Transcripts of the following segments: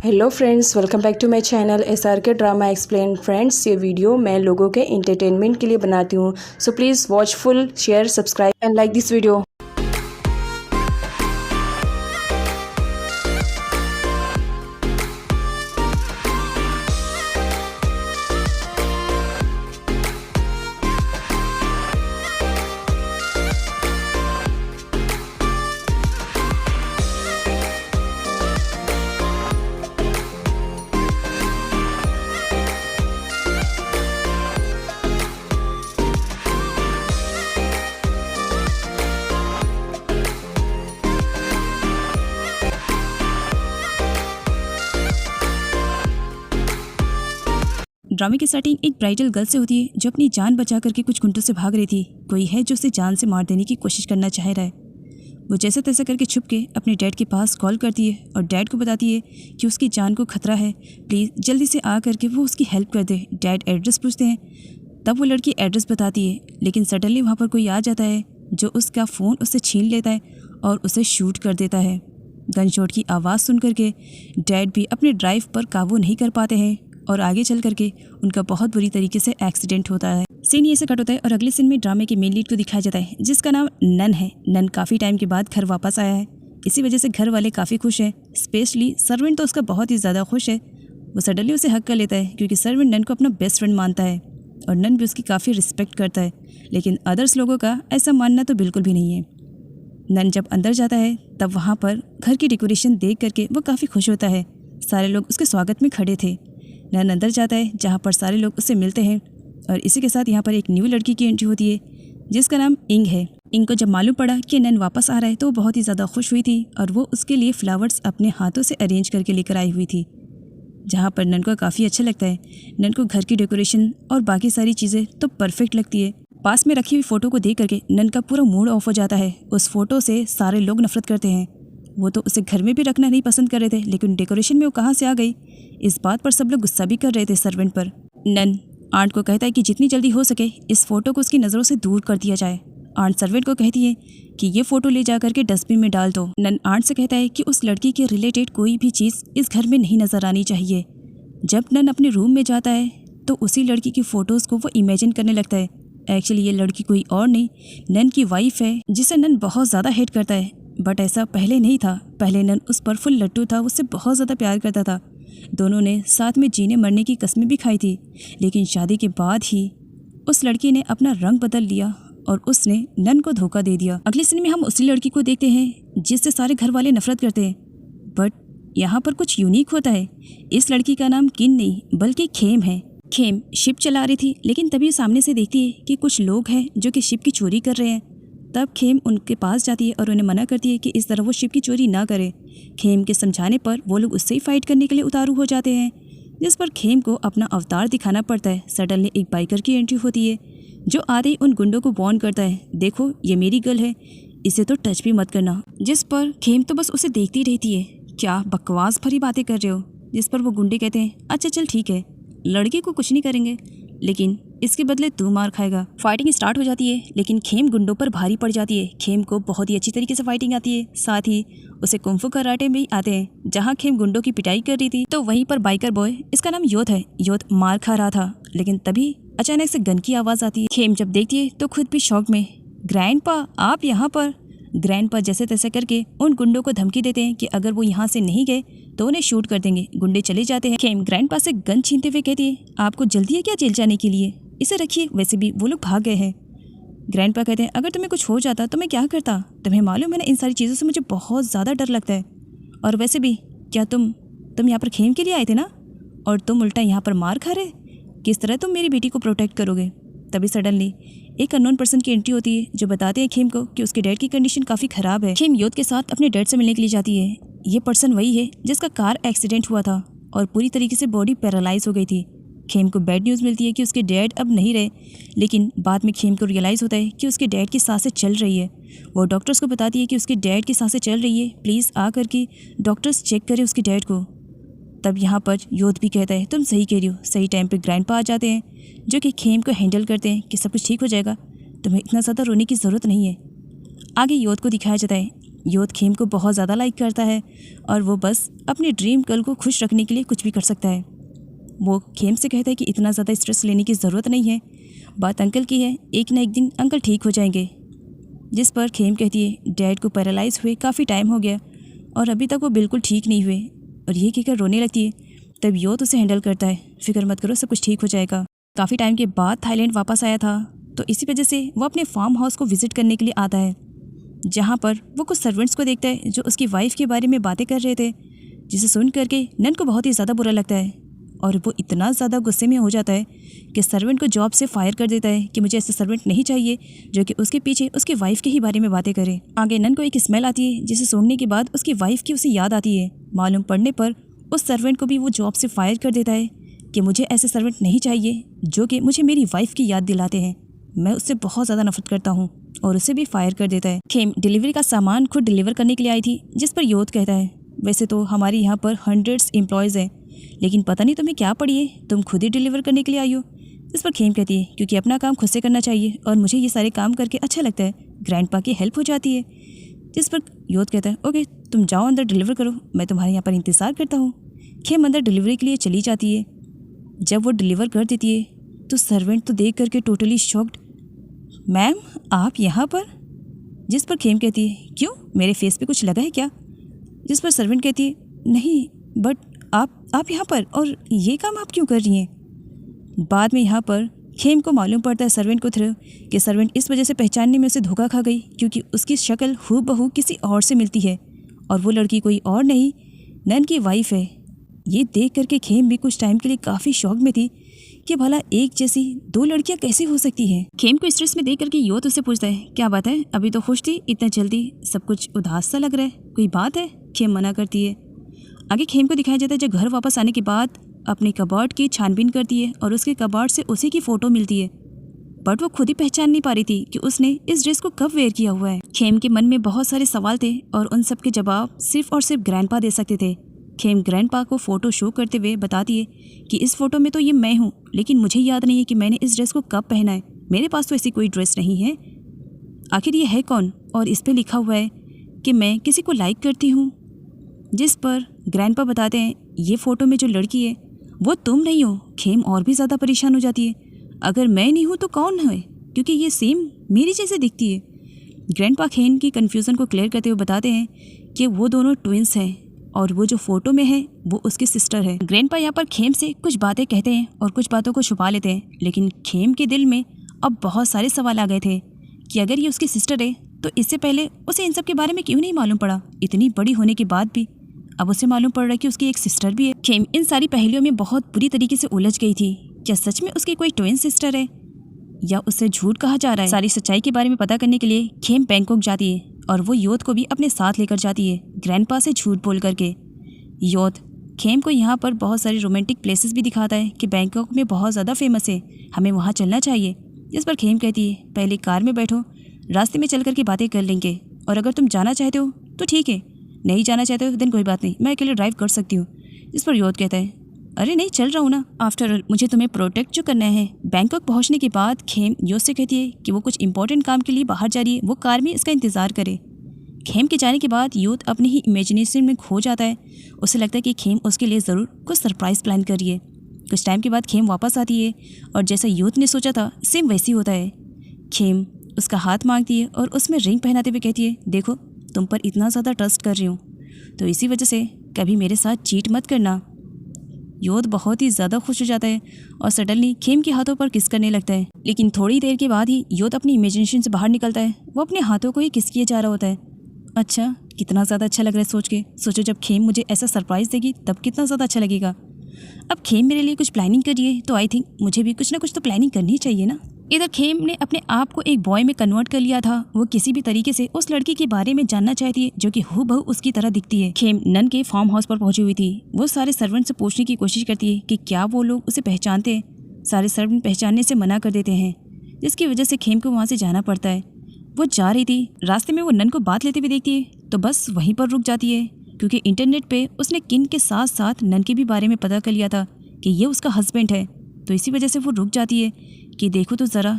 Hello friends, welcome back to my channel SRK drama explain. Friends, ये video मैं लोगों के एंटरटेनमेंट के लिए बनाती हूँ, so please watch full, share, subscribe and like this video. ड्रामे की स्टार्टिंग एक ब्राइडल गर्ल से होती है जो अपनी जान बचा करके कुछ गुंडों से भाग रही थी। कोई है जो उसे जान से मार देने की कोशिश करना चाह रहा है। वो जैसे तैसे करके छुप के अपने डैड के पास कॉल करती है और डैड को बताती है कि उसकी जान को खतरा है, प्लीज़ जल्दी से आ करके वो उसकी हेल्प कर दे। डैड एड्रेस पूछते हैं, तब वो लड़की एड्रेस बताती है, लेकिन सडनली वहाँ पर कोई आ जाता है जो उसका फ़ोन उससे छीन लेता है और उसे शूट कर देता है। गन शॉट की आवाज़ सुन करके डैड भी अपने ड्राइव पर काबू नहीं कर पाते हैं और आगे चल करके उनका बहुत बुरी तरीके से एक्सीडेंट होता है। सीन ये से कट होता है और अगले सीन में ड्रामे के मेन लीड को दिखाया जाता है जिसका नाम नन है। नन काफ़ी टाइम के बाद घर वापस आया है, इसी वजह से घर वाले काफ़ी खुश हैं। स्पेशली सर्वेंट तो उसका बहुत ही ज़्यादा खुश है। वो सडनली उसे हक कर लेता है क्योंकि सर्वेंट नन को अपना बेस्ट फ्रेंड मानता है और नन भी उसकी काफ़ी रिस्पेक्ट करता है, लेकिन अदर्स लोगों का ऐसा मानना तो बिल्कुल भी नहीं है। नन जब अंदर जाता है तब वहाँ पर घर की डेकोरेशन देख करके वो काफ़ी खुश होता है। सारे लोग उसके स्वागत में खड़े थे। नन अंदर जाता है जहाँ पर सारे लोग उससे मिलते हैं और इसी के साथ यहाँ पर एक न्यू लड़की की एंट्री होती है जिसका नाम इंग है। इंग को जब मालूम पड़ा कि नन वापस आ रहा है तो वो बहुत ही ज़्यादा खुश हुई थी और वो उसके लिए फ्लावर्स अपने हाथों से अरेंज करके लेकर आई हुई थी, जहाँ पर नन को काफ़ी अच्छा लगता है। नन को घर की डेकोरेशन और बाकी सारी चीज़ें तो परफेक्ट लगती है। पास में रखी हुई फ़ोटो को देख करके नन का पूरा मूड ऑफ हो जाता है। उस फोटो से सारे लोग नफरत करते हैं। वो तो उसे घर में भी रखना नहीं पसंद कर रहे थे, लेकिन डेकोरेशन में वो कहाँ से आ गई, इस बात पर सब लोग गुस्सा भी कर रहे थे सर्वेंट पर। नन आंट को कहता है कि जितनी जल्दी हो सके इस फ़ोटो को उसकी नज़रों से दूर कर दिया जाए। आंट सर्वेंट को कहती है कि ये फ़ोटो ले जा करके डस्टबिन में डाल दो। नन आंट से कहता है कि उस लड़की के रिलेटेड कोई भी चीज़ इस घर में नहीं नज़र आनी चाहिए। जब नन अपने रूम में जाता है तो उसी लड़की की फ़ोटोज़ को वो इमेजिन करने लगता है। एक्चुअली ये लड़की कोई और नहीं, नन की वाइफ है जिसे नन बहुत ज़्यादा हेट करता है। बट ऐसा पहले नहीं था। पहले नन उस पर फुल लट्टू था, उससे बहुत ज़्यादा प्यार करता था। दोनों ने साथ में जीने मरने की कस्में भी खाई थी, लेकिन शादी के बाद ही उस लड़की ने अपना रंग बदल लिया और उसने नन को धोखा दे दिया। अगले सीन में हम उसी लड़की को देखते हैं जिससे सारे घर वाले नफरत करते हैं, बट यहाँ पर कुछ यूनिक होता है। इस लड़की का नाम किन नहीं बल्कि खेम है। खेम शिप चला रही थी, लेकिन तभी सामने से देखती है कि कुछ लोग हैं जो कि शिप की चोरी कर रहे हैं। तब खेम उनके पास जाती है और उन्हें मना करती है कि इस तरह वो शिप की चोरी ना करे। खेम के समझाने पर वो लोग उससे ही फाइट करने के लिए उतारू हो जाते हैं, जिस पर खेम को अपना अवतार दिखाना पड़ता है। सडनली एक बाइकर की एंट्री होती है जो आते ही उन गुंडों को वार्न करता है, देखो ये मेरी गर्ल है, इसे तो टच भी मत करना। जिस पर खेम तो बस उसे देखती रहती है, क्या बकवास भरी बातें कर रहे हो। जिस पर वो गुंडे कहते हैं, अच्छा चल ठीक है, लड़के को कुछ नहीं करेंगे, लेकिन इसके बदले तू मार खाएगा। फाइटिंग स्टार्ट हो जाती है, लेकिन खेम गुंडों पर भारी पड़ जाती है। खेम को बहुत ही अच्छी तरीके से फाइटिंग आती है, साथ ही उसे कुंफू कराटे भी आते हैं। जहां खेम गुंडों की पिटाई कर रही थी तो वहीं पर बाइकर बॉय, इसका नाम योत है, योत मार खा रहा था, लेकिन तभी अचानक से गन की आवाज़ आती है। खेम जब देखती है तो खुद भी शॉक में, ग्रैंडपा आप यहाँ पर। ग्रैंडपा जैसे तैसे करके उन गुंडों को धमकी देते हैं कि अगर वो यहाँ से नहीं गए तो उन्हें शूट कर देंगे। गुंडे चले जाते हैं। खेम ग्रैंडपा से गन छीनते हुए कहती है, आपको जल्दी है क्या जेल जाने के लिए, इसे रखिए। वैसे भी वो लोग भाग गए हैं। ग्रैंडपा कहते हैं, अगर तुम्हें कुछ हो जाता तो मैं क्या करता, तुम्हें मालूम है ना इन सारी चीज़ों से मुझे बहुत ज़्यादा डर लगता है। और वैसे भी क्या तुम यहाँ पर खेम के लिए आए थे ना, और तुम उल्टा यहाँ पर मार खा रहे, किस तरह तुम मेरी बेटी को प्रोटेक्ट करोगे। तभी सडनली एक अननोन पर्सन की एंट्री होती है जो बताते हैं खेम को कि उसके डैड की कंडीशन काफ़ी ख़राब है। खेम योत के साथ अपने डैड से मिलने के लिए जाती है। ये पर्सन वही है जिसका कार एक्सीडेंट हुआ था और पूरी तरीके से बॉडी पैरालाइज हो गई थी। खेम को बैड न्यूज़ मिलती है कि उसके डैड अब नहीं रहे, लेकिन बाद में खेम को रियलाइज़ होता है कि उसके डैड की सांसें चल रही है। वो डॉक्टर्स को बताती है कि उसके डैड की सांसें चल रही है, प्लीज़ आ करके डॉक्टर्स चेक करें उसके डैड को। तब यहाँ पर योत भी कहता है, तुम सही कह रही हो। सही टाइम पे ग्रैंडपा आ जाते हैं जो कि खेम को हैंडल करते हैं कि सब कुछ ठीक हो जाएगा, तुम्हें इतना ज़्यादा रोने की ज़रूरत नहीं है। आगे योत को दिखाया जाता है योत खेम को बहुत ज़्यादा लाइक करता है और वो बस अपने ड्रीम गर्ल को खुश रखने के लिए कुछ भी कर सकता है। वो खेम से कहता है कि इतना ज़्यादा स्ट्रेस लेने की ज़रूरत नहीं है, बात अंकल की है, एक ना एक दिन अंकल ठीक हो जाएंगे। जिस पर खेम कहती है डैड को पैरालाइज हुए काफ़ी टाइम हो गया और अभी तक वो बिल्कुल ठीक नहीं हुए, और ये कहकर रोने लगती है। तब योत उसे हैंडल करता है, फिक्र मत करो, सब कुछ ठीक हो जाएगा। काफ़ी टाइम के बाद थाईलैंड वापस आया था, तो इसी वजह से वो अपने फार्म हाउस को विज़िट करने के लिए आता है, जहाँ पर वो कुछ सर्वेंट्स को देखता है जो उसकी वाइफ के बारे में बातें कर रहे थे, जिसे सुन करके नन को बहुत ही ज़्यादा बुरा लगता है और वो इतना ज़्यादा गुस्से में हो जाता है कि सर्वेंट को जॉब से फायर कर देता है कि मुझे ऐसा सर्वेंट नहीं चाहिए जो कि उसके पीछे उसके वाइफ के ही बारे में बातें करे। आगे नन को एक स्मेल आती है जिसे सूंघने के बाद उसकी वाइफ की उसे याद आती है। मालूम पड़ने पर उस सर्वेंट को भी वो जॉब से फायर कर देता है कि मुझे ऐसे सर्वेंट नहीं चाहिए जो कि मुझे मेरी वाइफ की याद दिलाते हैं। मैं उससे बहुत ज़्यादा नफरत करता हूँ, और उसे भी फायर कर देता है। खेम डिलीवरी का सामान खुद डिलीवर करने के लिए आई थी, जिस पर योत कहता है वैसे तो हमारे यहाँ पर 100 एम्प्लॉयज़ हैं, लेकिन पता नहीं तुम्हें क्या पड़ी है, तुम खुद ही डिलीवर करने के लिए आई हो। इस पर खेम कहती है क्योंकि अपना काम खुद से करना चाहिए और मुझे ये सारे काम करके अच्छा लगता है, ग्रैंडपा की हेल्प हो जाती है। जिस पर योत कहता है ओके तुम जाओ अंदर डिलीवर करो, मैं तुम्हारे यहाँ पर इंतज़ार करता हूँ। खेम अंदर डिलीवरी के लिए चली जाती है। जब वो डिलीवर कर देती है तो सर्वेंट तो देख करके टोटली शॉक्ड, मैम आप यहाँ पर? जिस पर खेम कहती है क्यों, मेरे फेस पे कुछ लगा है क्या? जिस पर सर्वेंट कहती है नहीं, बट आप यहाँ पर, और ये काम आप क्यों कर रही हैं? बाद में यहाँ पर खेम को मालूम पड़ता है सर्वेंट को थ्रू कि सर्वेंट इस वजह से पहचानने में उसे धोखा खा गई क्योंकि उसकी शक्ल हूबहू किसी और से मिलती है, और वो लड़की कोई और नहीं नन की वाइफ है। ये देख करके खेम भी कुछ टाइम के लिए काफ़ी शौक में थी कि भला एक जैसी दो लड़कियां कैसे हो सकती हैं। खेम को स्ट्रेस में देख करके योत उससे पूछता है क्या बात है, अभी तो खुश थी, इतना जल्दी सब कुछ उदास सा लग रहा है, कोई बात है? खेम मना करती है। आगे खेम को दिखाया जाता है जब घर वापस आने के बाद अपने कबर्ड की छानबीन करती है और उसके कबर्ड से उसी की फ़ोटो मिलती है, बट वो खुद ही पहचान नहीं पा रही थी कि उसने इस ड्रेस को कब वेयर किया हुआ है। खेम के मन में बहुत सारे सवाल थे और उन सब के जवाब सिर्फ और सिर्फ ग्रैंडपा दे सकते थे। खेम ग्रैंडपा को फ़ोटो शो करते हुए बताती है कि इस फ़ोटो में तो ये मैं हूँ, लेकिन मुझे याद नहीं है कि मैंने इस ड्रेस को कब पहना है, मेरे पास तो ऐसी कोई ड्रेस नहीं है। आखिर ये है कौन? और इस पर लिखा हुआ है कि मैं किसी को लाइक करती हूँ। जिस पर ग्रैंडपा बताते हैं ये फ़ोटो में जो लड़की है वो तुम नहीं हो। खेम और भी ज़्यादा परेशान हो जाती है, अगर मैं नहीं हूँ तो कौन है, क्योंकि ये सेम मेरी जैसे दिखती है। ग्रैंडपा खेम की कन्फ्यूज़न को क्लियर करते हुए बताते हैं कि वो दोनों ट्विंस हैं और वो जो फ़ोटो में है वो उसकी सिस्टर है। ग्रैंडपा यहाँ पर खेम से कुछ बातें कहते हैं और कुछ बातों को छुपा लेते हैं, लेकिन खेम के दिल में अब बहुत सारे सवाल आ गए थे कि अगर ये उसकी सिस्टर है तो इससे पहले उसे इन सब के बारे में क्यों नहीं मालूम पड़ा। इतनी बड़ी होने के बाद भी अब उसे मालूम पड़ रहा है कि उसकी एक सिस्टर भी है। खेम इन सारी पहेलियों में बहुत बुरी तरीके से उलझ गई थी। क्या सच में उसकी कोई ट्विन सिस्टर है या उससे झूठ कहा जा रहा है? सारी सच्चाई के बारे में पता करने के लिए खेम बैंकॉक जाती है और वो योत को भी अपने साथ लेकर जाती है, ग्रैंडपा से झूठ बोल करके। योत खेम को यहाँ पर बहुत सारे रोमांटिक प्लेसेस भी दिखाता है कि बैंकॉक में बहुत ज़्यादा फेमस है, हमें वहाँ चलना चाहिए। जिस पर खेम कहती है पहले कार में बैठो, रास्ते में चल करके बातें कर लेंगे, और अगर तुम जाना चाहते हो तो ठीक है, नहीं जाना चाहते हो दिन कोई बात नहीं, मैं अकेले ड्राइव कर सकती हूँ। जिस पर योत कहता है अरे नहीं चल रहा हूँ ना, आफ्टर ऑल मुझे तुम्हें प्रोटेक्ट जो करना है। बैंकॉक पहुँचने के बाद खेम योत से कहती है कि वो कुछ इंपॉर्टेंट काम के लिए बाहर जा रही है, वो कार में इसका इंतज़ार करे। खेम के जाने के बाद योत अपनी ही इमेजिनेशन में खो जाता है। उसे लगता है कि खेम उसके लिए ज़रूर कुछ सरप्राइज़ प्लान कर रही है। कुछ टाइम के बाद खेम वापस आती है और जैसा योत ने सोचा था सेम वैसी होता है। खेम उसका हाथ मांगती है और उसमें रिंग पहनाते हुए कहती है देखो तुम पर इतना ज़्यादा ट्रस्ट कर रही हूँ, तो इसी वजह से कभी मेरे साथ चीट मत करना। योत बहुत ही ज़्यादा खुश हो जाता है और सडनली खेम के हाथों पर किस करने लगता है, लेकिन थोड़ी देर के बाद ही योत अपनी इमेजिनेशन से बाहर निकलता है। वो अपने हाथों को ही किस किए जा रहा होता है। अच्छा कितना ज़्यादा अच्छा लग रहा है सोच के, सोचो जब खेम मुझे ऐसा सरप्राइज़ देगी तब कितना ज़्यादा अच्छा लगेगा। अब खेम मेरे लिए कुछ प्लानिंग कर रही है तो आई थिंक मुझे भी कुछ ना कुछ तो प्लानिंग करनी चाहिए ना। इधर खेम ने अपने आप को एक बॉय में कन्वर्ट कर लिया था। वो किसी भी तरीके से उस लड़की के बारे में जानना चाहती है जो कि हूबहू उसकी तरह दिखती है। खेम नन के फार्म हाउस पर पहुंची हुई थी। वो सारे सर्वेंट से पूछने की कोशिश करती है कि क्या वो लोग उसे पहचानते हैं। सारे सर्वेंट पहचानने से मना कर देते हैं, जिसकी वजह से खेम को वहाँ से जाना पड़ता है। वो जा रही थी, रास्ते में वो नन को बात लेते हुए देखती है तो बस वहीं पर रुक जाती है, क्योंकि इंटरनेट पे उसने किन के साथ साथ नन के भी बारे में पता कर लिया था कि ये उसका हस्बैंड है। तो इसी वजह से वो रुक जाती है कि देखो तो ज़रा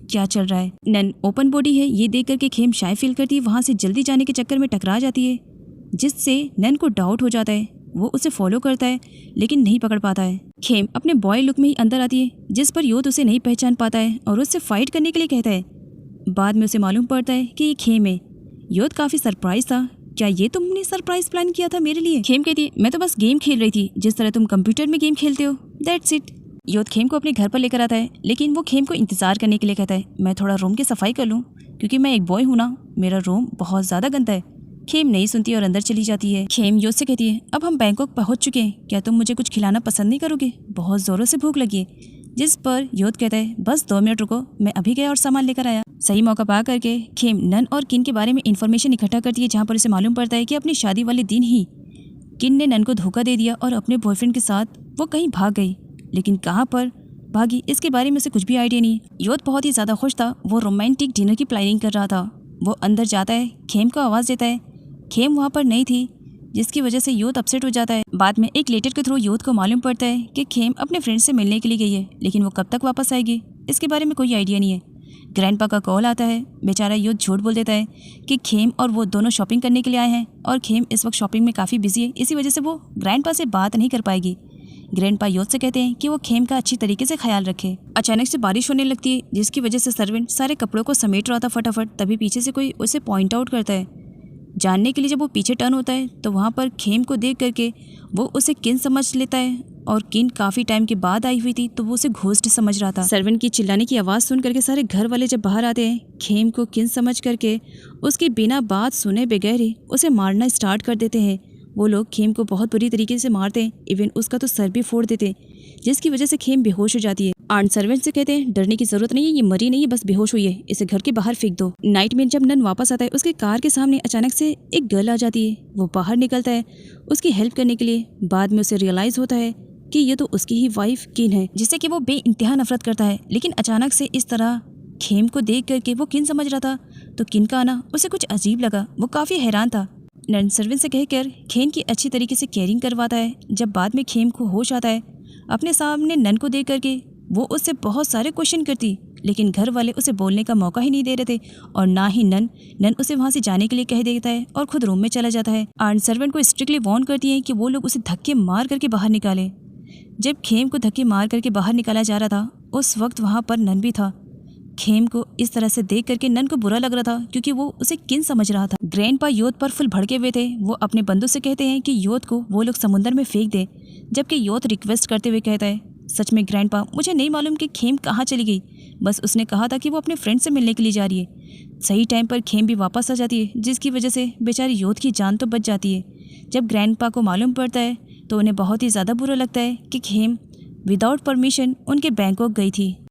क्या चल रहा है। नन ओपन बॉडी है ये देख करके खेम शाय फील करती है, वहाँ से जल्दी जाने के चक्कर में टकरा जाती है, जिससे नन को डाउट हो जाता है। वो उसे फॉलो करता है लेकिन नहीं पकड़ पाता है। खेम अपने बॉय लुक में ही अंदर आती है, जिस पर योद उसे नहीं पहचान पाता है और उससे फाइट करने के लिए कहता है। बाद में उसे मालूम पड़ता है कि ये खेम है। योद काफ़ी सरप्राइज था। क्या ये तुमने सरप्राइज प्लान किया था मेरे लिए? खेम कहती है, मैं तो बस गेम खेल रही थी, जिस तरह तुम कंप्यूटर में गेम खेलते हो, दैट्स इट। योद खेम को अपने घर पर लेकर आता है, लेकिन वो खेम को इंतजार करने के लिए कहता है, मैं थोड़ा रूम की सफाई कर लूँ, क्योंकि मैं एक बॉय हूँ ना, मेरा रूम बहुत ज़्यादा गंदा है। खेम नहीं सुनती और अंदर चली जाती है। खेम योद से कहती है, अब हम बैंकॉक पहुंच चुके हैं, क्या तुम मुझे कुछ खिलाना पसंद नहीं करोगे? बहुत ज़ोरों से भूख लगी है। जिस पर योद कहता है, बस 2 मिनट रुको, मैं अभी गया और सामान लेकर आया। सही मौका पा करके खेम नन और किन के बारे में इन्फॉर्मेशन इकट्ठा करती है, जहाँ पर उसे मालूम पड़ता है कि अपनी शादी वाले दिन ही किन ने नन को धोखा दे दिया और अपने बॉयफ्रेंड के साथ वो कहीं भाग गई। लेकिन कहाँ पर भागी इसके बारे में उसे कुछ भी आइडिया नहीं। योद बहुत ही ज़्यादा खुश था, वो रोमांटिक डिनर की प्लानिंग कर रहा था। वो अंदर जाता है, खेम को आवाज़ देता है। खेम वहाँ पर नहीं थी, जिसकी वजह से योद अपसेट हो जाता है। बाद में एक लेटर के थ्रू योद को मालूम पड़ता है कि खेम अपने फ्रेंड से मिलने के लिए गई है, लेकिन वो कब तक वापस आएगी इसके बारे में कोई आइडिया नहीं है। ग्रैंडपा का कॉल आता है। बेचारा योद झूठ बोल देता है कि खेम और वो दोनों शॉपिंग करने के लिए आए हैं और खेम इस वक्त शॉपिंग में काफ़ी बिजी है, इसी वजह से वो ग्रैंडपा से बात नहीं कर पाएगी। ग्रैंडपा योद से कहते हैं कि वो खेम का अच्छी तरीके से ख्याल रखे। अचानक से बारिश होने लगती है, जिसकी वजह से सर्वेंट सारे कपड़ों को समेट रहा था फटाफट। तभी पीछे से कोई उसे पॉइंट आउट करता है। जानने के लिए जब वो पीछे टर्न होता है तो वहाँ पर खेम को देख करके वो उसे किन समझ लेता है, और किन काफ़ी टाइम के बाद आई हुई थी तो वो उसे घोस्ट समझ रहा था। सर्वेंट की चिल्लाने की आवाज़ सुन करके सारे घर वाले जब बाहर आते हैं, खेम को किन समझ करके उसकी बिना बात सुने बगैर ही उसे मारना स्टार्ट कर देते हैं। वो लोग खेम को बहुत बुरी तरीके से मारते हैं, इवन उसका तो सर भी फोड़ देते हैं, जिसकी वजह से खेम बेहोश हो जाती है। आंट सर्वेंट से कहते हैं, डरने की जरूरत नहीं है, ये मरी नहीं है, बस बेहोश हुई है, इसे घर के बाहर फेंक दो। नाइट में जब नन वापस आता है, उसके कार के सामने अचानक से एक गर्ल आ जाती है। वो बाहर निकलता है उसकी हेल्प करने के लिए। बाद में उसे रियलाइज होता है कि ये तो उसकी ही वाइफ किन है, जिससे कि वो बेइंतहा नफरत करता है। लेकिन अचानक से इस तरह खेम को देख करके वो किन समझ रहा था, तो किन का आना उसे कुछ अजीब लगा। वो काफ़ी हैरान था। नन सर्वेंट से कहकर खेम की अच्छी तरीके से केयरिंग करवाता है। जब बाद में खेम को होश आता है, अपने सामने नन को देख करके वो उससे बहुत सारे क्वेश्चन करती, लेकिन घर वाले उसे बोलने का मौका ही नहीं दे रहे थे, और ना ही नन उसे वहाँ से जाने के लिए कह देता है और खुद रूम में चला जाता है। आंट सर्वेंट को स्ट्रिक्टली वार्न करती है कि वो लोग उसे धक्के मार करके बाहर निकाले। जब खेम को धक्के मार करके बाहर निकाला जा रहा था, उस वक्त वहाँ पर नन भी था। खेम को इस तरह से देख करके नन को बुरा लग रहा था, क्योंकि वो उसे किन समझ रहा था। ग्रैंडपा योद पर फुल भड़के हुए थे। वो अपने बंदों से कहते हैं कि योद को वो लोग समुद्र में फेंक दे, जबकि योद रिक्वेस्ट करते हुए कहता है, सच में ग्रैंडपा, मुझे नहीं मालूम कि खेम कहाँ चली गई, बस उसने कहा था कि वो अपने फ्रेंड से मिलने के लिए जा रही है। सही टाइम पर खेम भी वापस आ जाती है, जिसकी वजह से बेचारी योद की जान तो बच जाती है। जब ग्रैंडपा को मालूम पड़ता है तो उन्हें बहुत ही ज़्यादा बुरा लगता है कि खेम विदाउट परमिशन उनके बैंकॉक गई थी।